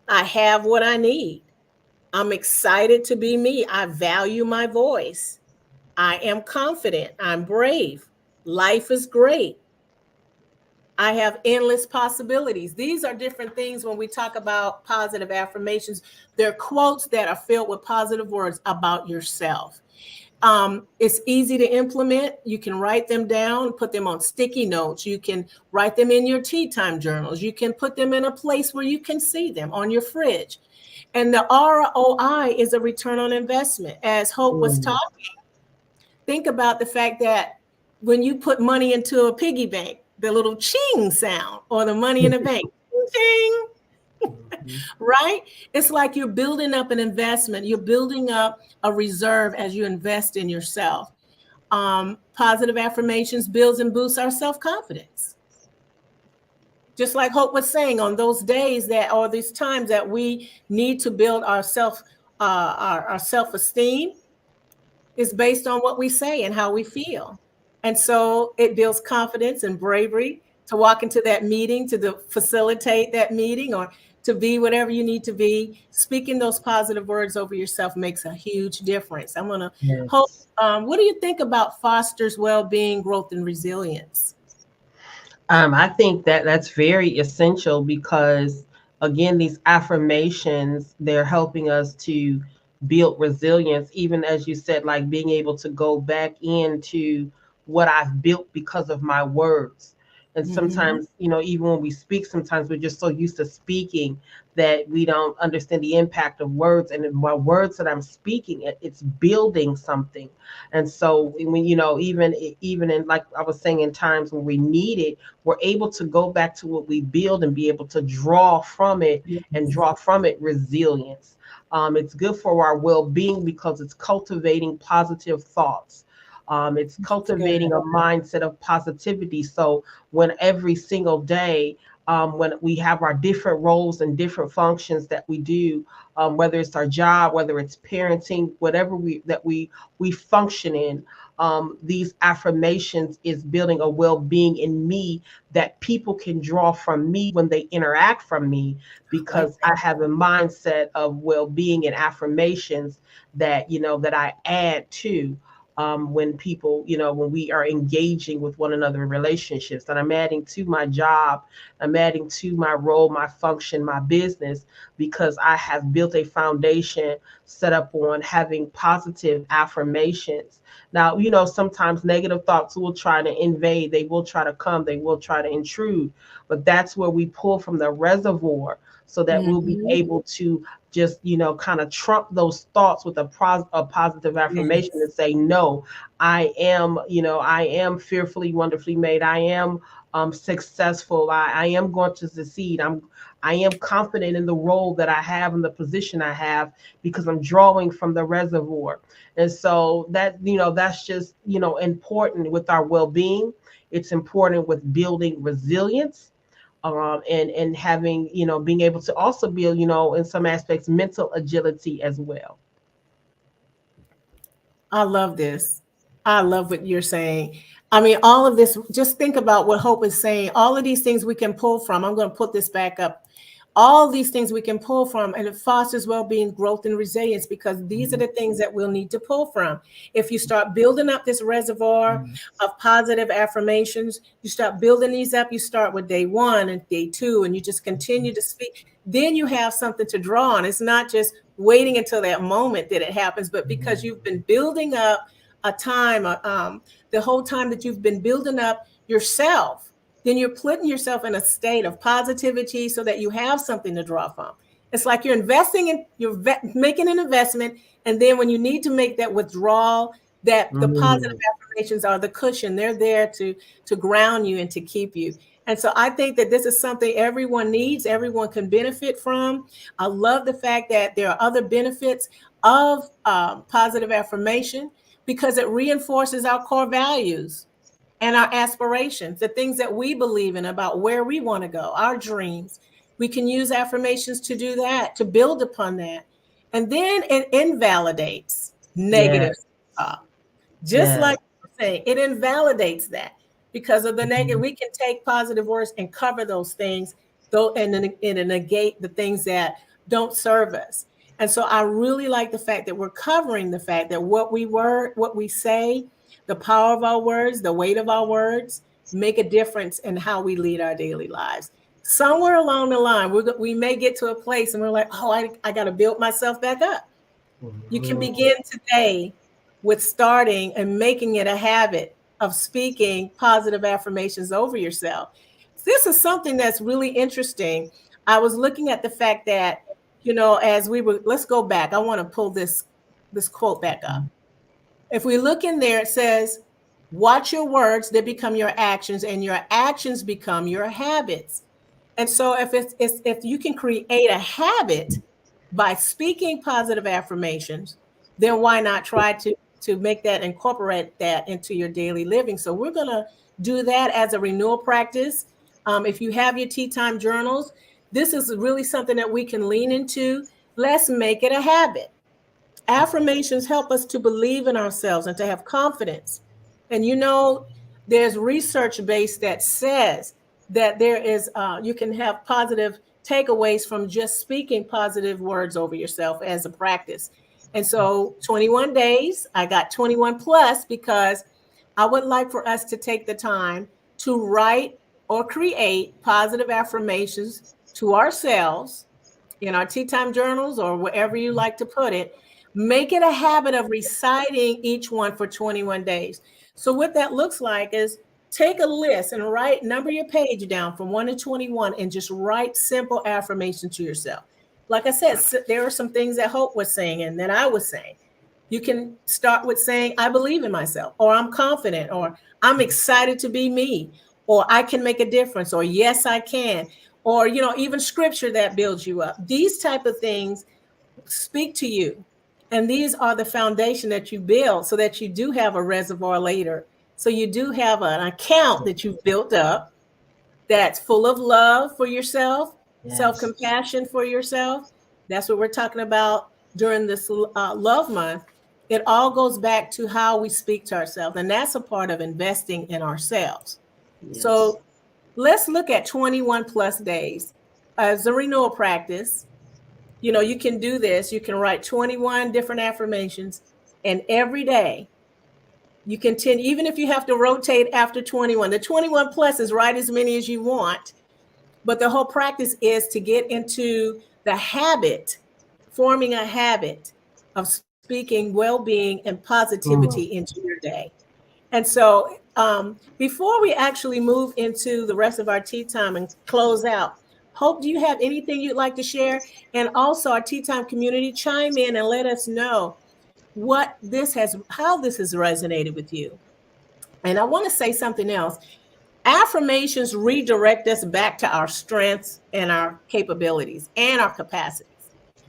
Speaker 2: I have what I need. I'm excited to be me. I value my voice. I am confident. I'm brave. Life is great. I have endless possibilities." These are different things when we talk about positive affirmations. They're quotes that are filled with positive words about yourself. It's easy to implement. You can write them down, put them on sticky notes. You can write them in your tea time journals. You can put them in a place where you can see them on your fridge. And the ROI is a return on investment. As Hope was talking, think about the fact that when you put money into a piggy bank, the little ching sound, or the money in the bank, ching, right? It's like you're building up an investment. You're building up a reserve as you invest in yourself. Positive affirmations builds and boosts our self-confidence. Just like Hope was saying, on those days that, or these times that we need to build our self-esteem, is based on what we say and how we feel. And so it builds confidence and bravery to walk into that meeting, to facilitate that meeting, or to be whatever you need to be. Speaking those positive words over yourself makes a huge difference. I'm going to Hope. What do you think about fosters well-being, growth, and resilience?
Speaker 1: I think that that's very essential because, again, these affirmations, they're helping us to build resilience, even as you said, like being able to go back into what I've built because of my words. And sometimes, even when we speak, sometimes we're just so used to speaking that we don't understand the impact of words. And my words that I'm speaking, it's building something. And so when, even in, like I was saying, in times when we need it, we're able to go back to what we build and be able to draw from it and draw from it resilience. It's good for our well-being because it's cultivating positive thoughts. It's cultivating a mindset of positivity. So when every single day, when we have our different roles and different functions that we do, whether it's our job, whether it's parenting, whatever we function in, these affirmations is building a well-being in me that people can draw from me when they interact from me, because I have a mindset of well-being and affirmations that that I add to, when people, when we are engaging with one another in relationships, that I'm adding to my job, I'm adding to my role, my function, my business, because I have built a foundation set up on having positive affirmations. Now, sometimes negative thoughts will try to invade, they will try to come, they will try to intrude, but that's where we pull from the reservoir so that we'll be able to just kind of trump those thoughts with a positive affirmation and say, no, I am fearfully, wonderfully made. I am successful. I am going to succeed. I am confident in the role that I have and the position I have, because I'm drawing from the reservoir. And so that's just important with our well-being. It's important with building resilience, and having, being able to also build, in some aspects, mental agility as well.
Speaker 2: I love this. I love what you're saying. I mean, all of this, just think about what Hope is saying. All of these things we can pull from. I'm going to put this back up. All these things we can pull from, and it fosters well-being, growth, and resilience, because these are the things that we'll need to pull from. If you start building up this reservoir of positive affirmations, you start building these up, you start with day 1 and day 2, and you just continue to speak. Then you have something to draw on. It's not just waiting until that moment that it happens, but because you've been building up a time, the whole time that you've been building up yourself, then you're putting yourself in a state of positivity so that you have something to draw from. It's like you're investing in, you're making an investment, and then when you need to make that withdrawal, that the positive
Speaker 1: Mm.
Speaker 2: affirmations are the cushion. They're there to ground you and to keep you. And so I think that this is something everyone needs, everyone can benefit from. I love the fact that there are other benefits of positive affirmation because it reinforces our core values and our aspirations, the things that we believe in about where we want to go, our dreams. We can use affirmations to do that, to build upon that. And then it invalidates negative
Speaker 1: Yes.
Speaker 2: talk. Just
Speaker 1: Yes.
Speaker 2: like you're saying, it invalidates that because of the negative.
Speaker 1: Mhm.
Speaker 2: We can take positive words and cover those things, though, and negate the things that don't serve us. And so I really like the fact that we're covering the fact that what we say, the power of our words, the weight of our words, make a difference in how we lead our daily lives. Somewhere along the line, we may get to a place and we're like, oh, I got to build myself back up. You can
Speaker 1: Mhm.
Speaker 2: begin today with starting and making it a habit of speaking positive affirmations over yourself. This is something that's really interesting. I was looking at the fact that, as we were, let's go back. I want to pull this quote back up. If we look in there, it says, watch your words, they become your actions, and your actions become your habits. And so if you can create a habit by speaking positive affirmations, then why not try to make that, incorporate that into your daily living? So we're going to do that as a renewal practice. If you have your tea time journals, this is really something that we can lean into. Let's make it a habit. Affirmations help us to believe in ourselves and to have confidence. And there's research based that says that you can have positive takeaways from just speaking positive words over yourself as a practice. And so 21 days, I got 21 plus because I would like for us to take the time to write or create positive affirmations to ourselves in our tea time journals or wherever you like to put it. Make it a habit of reciting each one for 21 days. So what that looks like is take a list and number your page down from 1 to 21 and just write simple affirmations to yourself. Like I said, there are some things that Hope was saying and that I was saying. You can start with saying, I believe in myself, or I'm confident, or I'm excited to be me, or I can make a difference, or yes, I can, or, even scripture that builds you up. These type of things speak to you. And these are the foundation that you build so that you do have a reservoir later. So you do have an account that you've built up that's full of love for yourself,
Speaker 1: Yes.
Speaker 2: self-compassion for yourself. That's what we're talking about during this love month. It all goes back to how we speak to ourselves. And that's a part of investing in ourselves.
Speaker 1: Yes.
Speaker 2: So let's look at 21 plus days as a renewal practice. You can do this. You can write 21 different affirmations, and every day you continue, even if you have to rotate after 21. The 21 plus is write as many as you want, but the whole practice is to get into the habit, forming a habit of speaking well-being and positivity
Speaker 1: Mm.
Speaker 2: into your day. And so, before we actually move into the rest of our tea time and close out, Hope, do you have anything you'd like to share? And also, our tea time community, chime in and let us know how this has resonated with you. And I want to say something else. Affirmations redirect us back to our strengths and our capabilities and our capacities.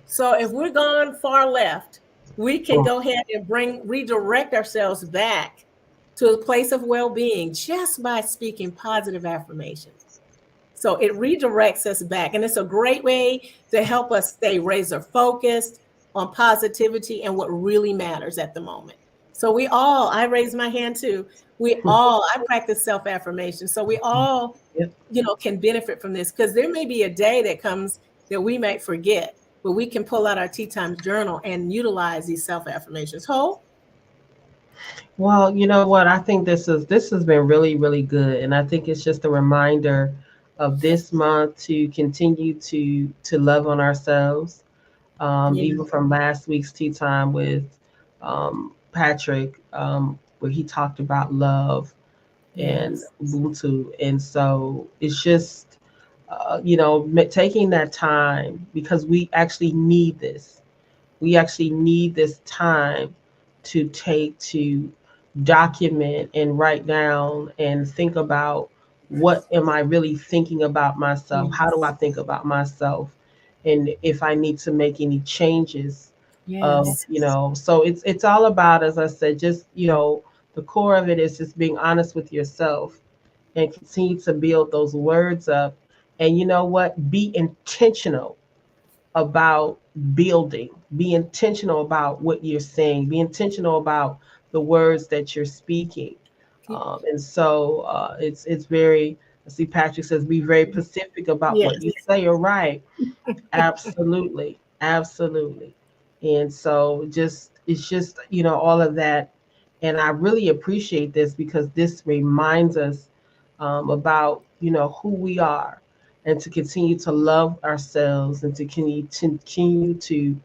Speaker 2: So if we're gone far left, we can
Speaker 1: Mm.
Speaker 2: go ahead and redirect ourselves back to a place of well-being just by speaking positive affirmations. So it redirects us back. And it's a great way to help us stay razor focused on positivity and what really matters at the moment. So I raise my hand too. I practice self affirmation. So we all,
Speaker 1: Yep.
Speaker 2: can benefit from this because there may be a day that comes that we might forget, but we can pull out our tea time journal and utilize these self affirmations. Hope?
Speaker 1: Well, you know what? I think this has been really, really good, and I think it's just a reminder of this month to continue to love on ourselves.
Speaker 2: Yeah.
Speaker 1: Even from last week's tea time with Patrick, where he talked about love and
Speaker 2: Yes.
Speaker 1: Ubuntu, and so it's just taking that time because we actually need this. We actually need this time to take to document and write down and think about what am I really thinking about myself? How do I
Speaker 2: Yes.
Speaker 1: think about myself? And if I need to make any changes of,
Speaker 2: Yes.
Speaker 1: so it's all about, as I said, just, the core of it is just being honest with yourself and continue to build those words up. And you know what? Be intentional about building. Be intentional about what you're saying. Be intentional about the words that you're speaking. And so it's very. I see Patrick says be very specific about what you
Speaker 2: Yes.
Speaker 1: say. You're right. Absolutely, absolutely. And so just it's just all of that, and I really appreciate this because this reminds us about who we are, and to continue to love ourselves and to continue to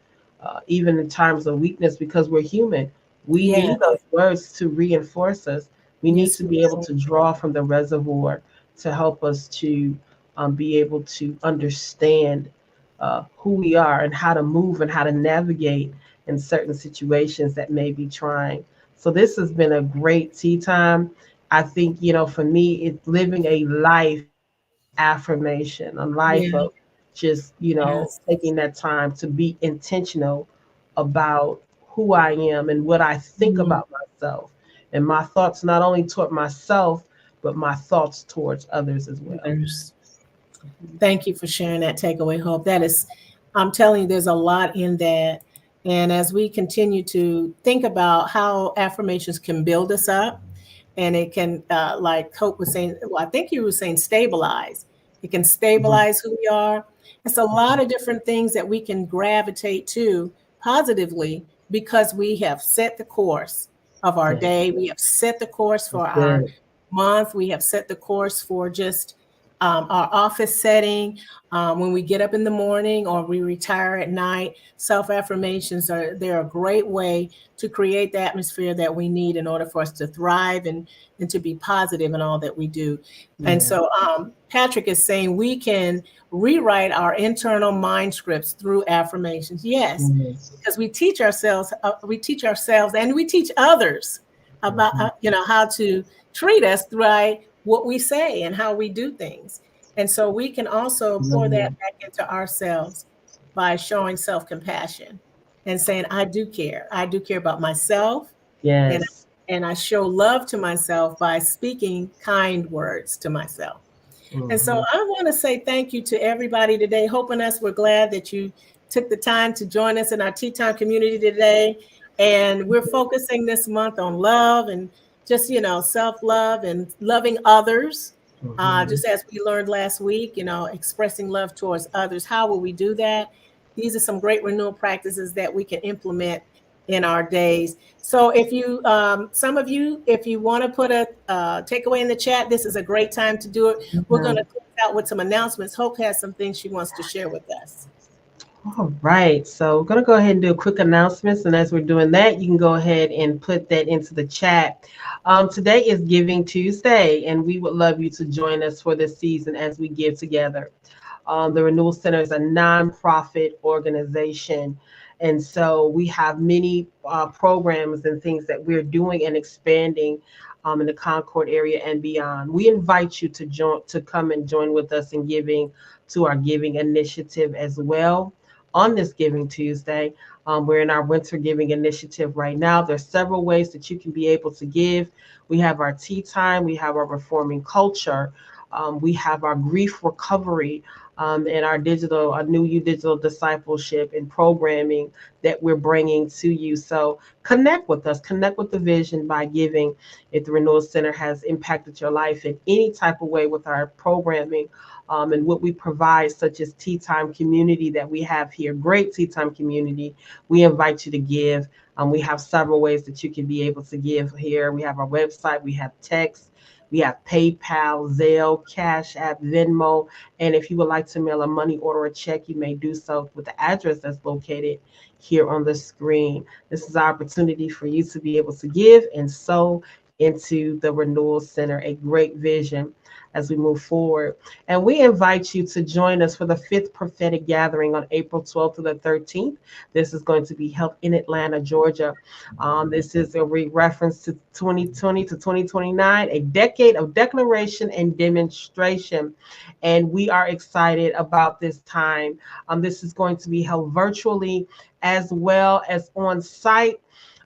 Speaker 1: even in times of weakness, because we're human. We need
Speaker 2: Yes.
Speaker 1: those words to reinforce us. We need
Speaker 2: Yes,
Speaker 1: to
Speaker 2: we
Speaker 1: be able
Speaker 2: do.
Speaker 1: to draw from the reservoir to help us to be able to understand who we are and how to move and how to navigate in certain situations that may be trying. So this has been a great tea time. I think, for me, it's living a life of affirmation, a life
Speaker 2: Yeah.
Speaker 1: of just,
Speaker 2: Yes.
Speaker 1: taking that time to be intentional about who I am and what I think
Speaker 2: Mm,
Speaker 1: about myself, and my thoughts not only toward myself, but my thoughts towards others as well.
Speaker 2: others. Thank you for sharing that takeaway, Hope. That is, I'm telling you, there's a lot in that. And as we continue to think about how affirmations can build us up, and it can, like Hope was saying, well, I think you were saying stabilize. It can
Speaker 1: Mhm.
Speaker 2: stabilize who we are. It's a lot of different things that we can gravitate to positively because we have set the course of our
Speaker 1: Yeah,
Speaker 2: day. We have set the course for
Speaker 1: that's
Speaker 2: our
Speaker 1: good.
Speaker 2: month. We have set the course for just our office setting. When we get up in the morning or we retire at night, self affirmations they're a great way to create the atmosphere that we need in order for us to thrive and to be positive in all that we do. And
Speaker 1: Yeah.
Speaker 2: so Patrick is saying we can rewrite our internal mind scripts through affirmations. Yes,
Speaker 1: Yes.
Speaker 2: because we teach ourselves and we teach others about
Speaker 1: Mhm.
Speaker 2: how to treat us through what we say and how we do things. And so we can also pour that
Speaker 1: Absolutely.
Speaker 2: back into ourselves by showing self-compassion and saying, I do care. I do care about myself, and
Speaker 1: Yes.
Speaker 2: and I show love to myself by speaking kind words to myself. And so
Speaker 1: Hmm.
Speaker 2: I want to say thank you to everybody today. Hoping us, we're glad that you took the time to join us in our Tea Time community today. And we're focusing this month on love and just, self love and loving others.
Speaker 1: Hmm.
Speaker 2: Just as we learned last week, expressing love towards others. How will we do that? These are some great renewal practices that we can implement in our days. So if you, some of you, if you want to put a takeaway in the chat, this is a great time to do it. We're going to close out with some announcements. Hope has some things she wants to share with us.
Speaker 1: All right, so we're going to go ahead and do a quick announcements. And as we're doing that, you can go ahead and put that into the chat. Today is Giving Tuesday, and we would love you to join us for this season as we give together. The Renewal Center is a nonprofit organization. And so we have many programs and things that we're doing and expanding in the Concord area and beyond. We invite you to come and join with us in giving to our giving initiative as well on this Giving Tuesday. We're in our winter giving initiative right now. There's several ways that you can be able to give. We have our tea time, we have our reforming culture, we have our grief recovery, and our new you digital discipleship and programming that we're bringing to you. So connect with us, connect with the vision by giving. If the Renewal Center has impacted your life in any type of way with our programming, and what we provide, such as tea time community that we have here, great tea time community, we invite you to give. We have several ways that you can be able to give here. We have our website, we have text, we have PayPal, Zelle, Cash App, Venmo. And if you would like to mail a money order or check, you may do so with the address that's located here on the screen. This is our opportunity for you to be able to give and sow into the Renewal Center, a great vision as we move forward. And we invite you to join us for the 5th prophetic gathering on April 12th to the 13th. This is going to be held in Atlanta, Georgia. This is a reference to 2020 to 2029, a decade of declaration and demonstration. And we are excited about this time. This is going to be held virtually as well as on site.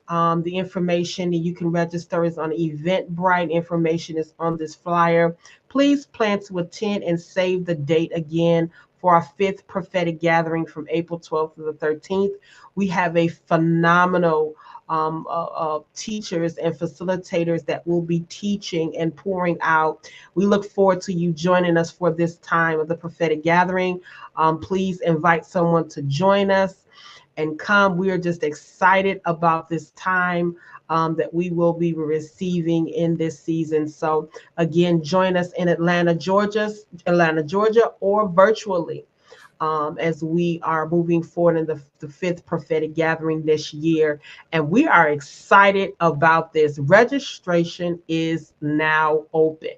Speaker 1: The information that you can register is on Eventbrite. Information is on this flyer. Please plan to attend and save the date again for our 5th prophetic gathering from April 12th to the 13th. We have a phenomenal teachers and facilitators that will be teaching and pouring out. We look forward to you joining us for this time of the prophetic gathering. Please invite someone to join us and come. We are just excited about this time that we will be receiving in this season. So again, join us in Atlanta, Georgia, or virtually as we are moving forward in the 5th prophetic gathering this year. And we are excited about this. Registration is now open.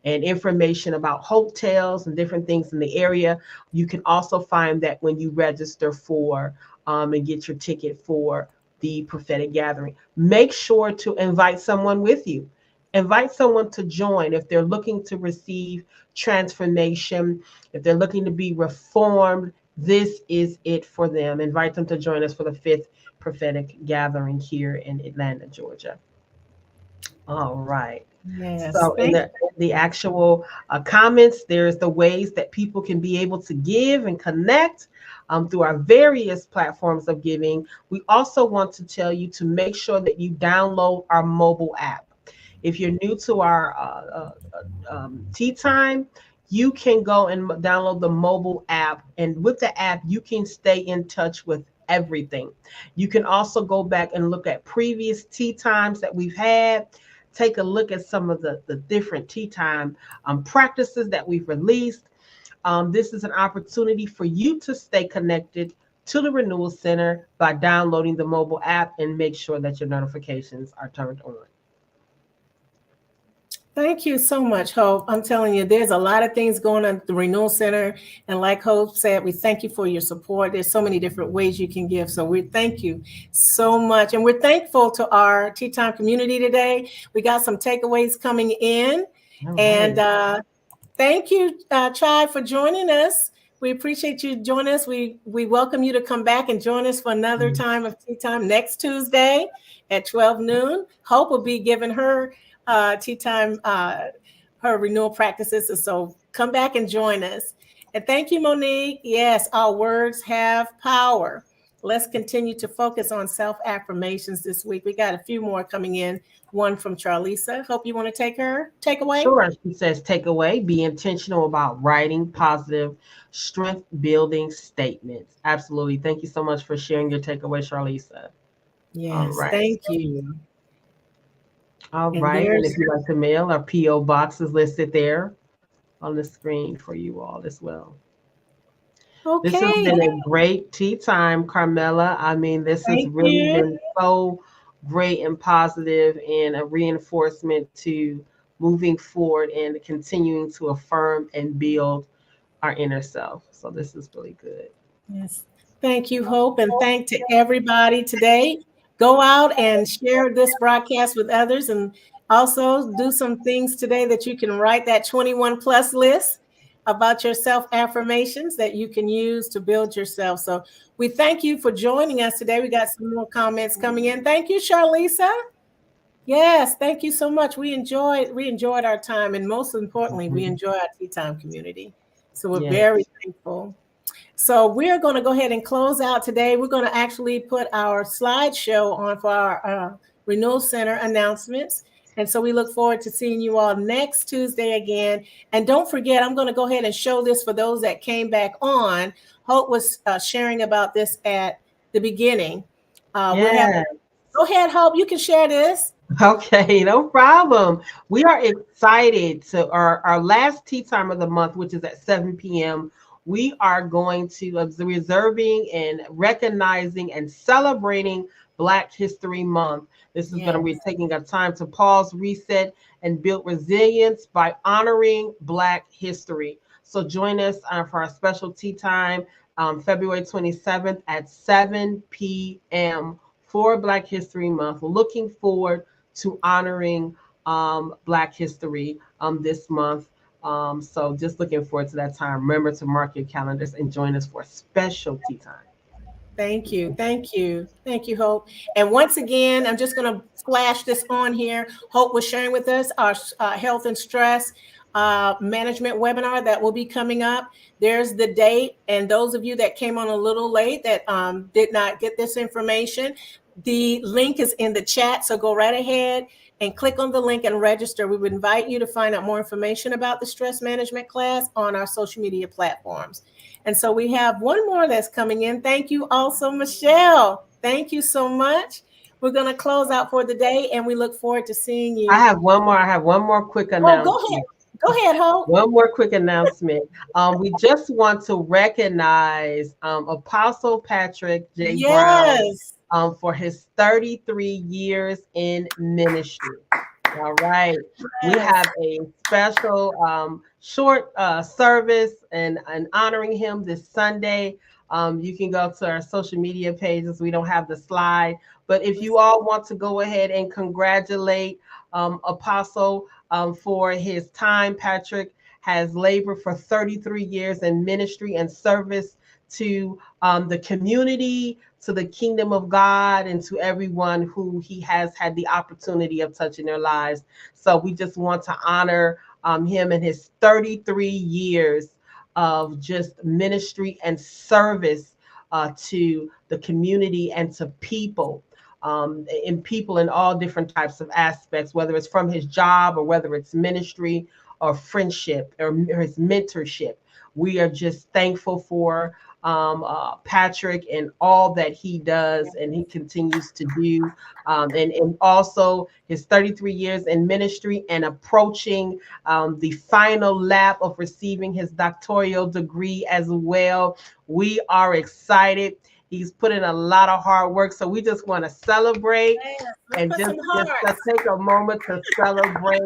Speaker 1: And information about hotels and different things in the area, you can also find that when you register for and get your ticket for the prophetic gathering. Make sure to invite someone with you. Invite someone to join if they're looking to receive transformation, if they're looking to be reformed. This is it for them. Invite them to join us for the 5th prophetic gathering here in Atlanta, Georgia. All right.
Speaker 2: Yes.
Speaker 1: So in the actual comments, there's the ways that people can be able to give and connect through our various platforms of giving. We also want to tell you to make sure that you download our mobile app. If you're new to our Tea Time, you can go and download the mobile app. And with the app, you can stay in touch with everything. You can also go back and look at previous Tea Times that we've had. Take a look at some of the different Tea Time practices that we've released. This is an opportunity for you to stay connected to the Renewal Center by downloading the mobile app, and make sure that your notifications are turned on.
Speaker 2: Thank you so much, Hope. I'm telling you, there's a lot of things going on at the Renewal Center. And like Hope said, we thank you for your support. There's so many different ways you can give. So we thank you so much. And we're thankful to our Tea Time community today. We got some takeaways coming in. Right. And thank you, Chai, for joining us. We appreciate you joining us. We welcome you to come back and join us for another time of Tea Time next Tuesday at 12 noon. Hope will be giving her Tea Time, her renewal practices. So come back and join us. And thank you, Monique. Yes, our words have power. Let's continue to focus on self-affirmations this week. We got a few more coming in. One from Charlisa. Hope you want to take away?
Speaker 1: Sure. She says, take away, be intentional about writing positive, strength-building statements. Absolutely. Thank you so much for sharing your takeaway, Charlisa.
Speaker 2: Yes, thank you.
Speaker 1: All right. And if you'd like to mail, our P.O. box is listed there on the screen for you all as well. Okay. This has been a great tea time, Carmela. I mean, this has really been so great and positive, and a reinforcement to moving forward and continuing to affirm and build our inner self. So this is really good.
Speaker 2: Yes. Thank you, Hope. And thank to everybody today. Go out and share this broadcast with others, and also do some things today that you can write that 21 plus list about your self-affirmations that you can use to build yourself. So we thank you for joining us today. We got some more comments coming in. Thank you, Charlisa. Yes, thank you so much. We enjoyed our time, and most importantly, we enjoy our Tea Time community. So we're very thankful. So we're going to go ahead and close out today. We're going to actually put our slideshow on for our Renewal Center announcements. And so we look forward to seeing you all next Tuesday again. And don't forget, I'm going to go ahead and show this for those that came back on. Hope was sharing about this at the beginning. Go ahead, Hope. You can share this.
Speaker 1: Okay, no problem. We are excited to our last tea time of the month, which is at 7 p.m. We are going to reserving and recognizing and celebrating Black History Month. This is going to be
Speaker 2: Yes.
Speaker 1: taking a time to pause, reset, and build resilience by honoring Black history. So join us for our special tea time, February 27th at 7 p.m. for Black History Month. Looking forward to honoring Black history this month. So just looking forward to that time. Remember to mark your calendars and join us for a special tea time.
Speaker 2: Thank you. Thank you. Thank you, Hope. And once again, I'm just going to flash this on here. Hope was sharing with us our health and stress management webinar that will be coming up. There's the date. And those of you that came on a little late that did not get this information, the link is in the chat. So go right ahead and click on the link and register. We would invite you to find out more information about the stress management class on our social media platforms. And so we have one more that's coming in. Thank you also, Michelle. Thank you so much. We're going to close out for the day, and we look forward to seeing you.
Speaker 1: I have one more quick
Speaker 2: Oh, go
Speaker 1: announcement.
Speaker 2: ahead. Go ahead, Hope.
Speaker 1: One more quick announcement. We just want to recognize Apostle Patrick J. Brown
Speaker 2: Yes.
Speaker 1: For his 33 years in ministry. All right. We have a special short service and honoring him this Sunday. You can go to our social media pages. We don't have the slide, but if you all want to go ahead and congratulate Apostle for his time, Patrick has labored for 33 years in ministry and service to the community, to the kingdom of God, and to everyone who he has had the opportunity of touching their lives. So we just want to honor him and his 33 years of just ministry and service to the community and to people. In people in all different types of aspects, whether it's from his job or whether it's ministry or friendship or his mentorship. We are just thankful for Patrick and all that he does and he continues to do. And also his 33 years in ministry and approaching the final lap of receiving his doctoral degree as well. We are excited. He's put in a lot of hard work. So we just want to celebrate and just take a moment to celebrate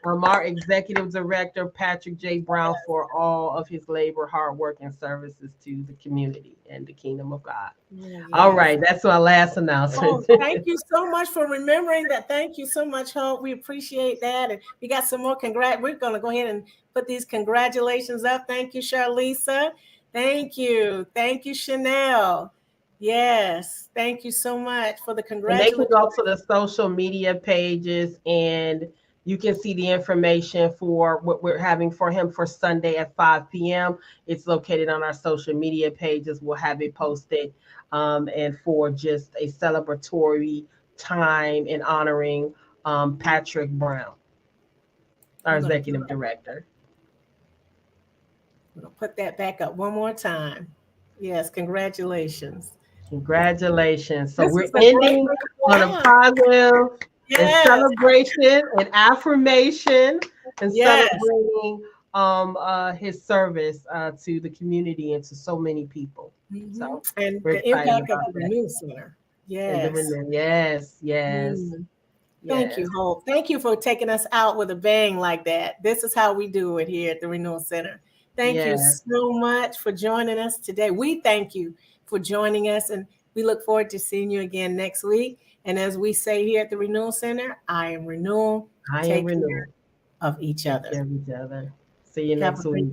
Speaker 1: our executive director, Patrick J. Brown, for all of his labor, hard work, and services to the community and the kingdom of God. Yes. All right. That's my last announcement.
Speaker 2: Oh, thank you so much for remembering that. Thank you so much, Hope. We appreciate that. And we got some more We're going to go ahead and put these congratulations up. Thank you, Charlisa. Thank you. Thank you, Chanel. Yes, thank you so much for the congratulations.
Speaker 1: And they can go to the social media pages and you can see the information for what we're having for him for Sunday at 5 p.m. It's located on our social media pages. We'll have it posted and for just a celebratory time in honoring Patrick Brown, our executive director.
Speaker 2: I'm going to put that back up one more time. Yes, congratulations.
Speaker 1: Congratulations. So we're ending on a positive and celebration and affirmation and celebrating his service to the community and to so many people.
Speaker 2: Mm-hmm.
Speaker 1: So
Speaker 2: and the impact of the Renewal Center. Yes.
Speaker 1: Yes.
Speaker 2: Mm-hmm. Thank you, Hope. Thank you for taking us out with a bang like that. This is how we do it here at the Renewal Center. Thank you so much for joining us today. We thank you for joining us, and we look forward to seeing you again next week. And as we say here at the Renewal Center, I am Renewal.
Speaker 1: Take care
Speaker 2: of each other.
Speaker 1: See you next week.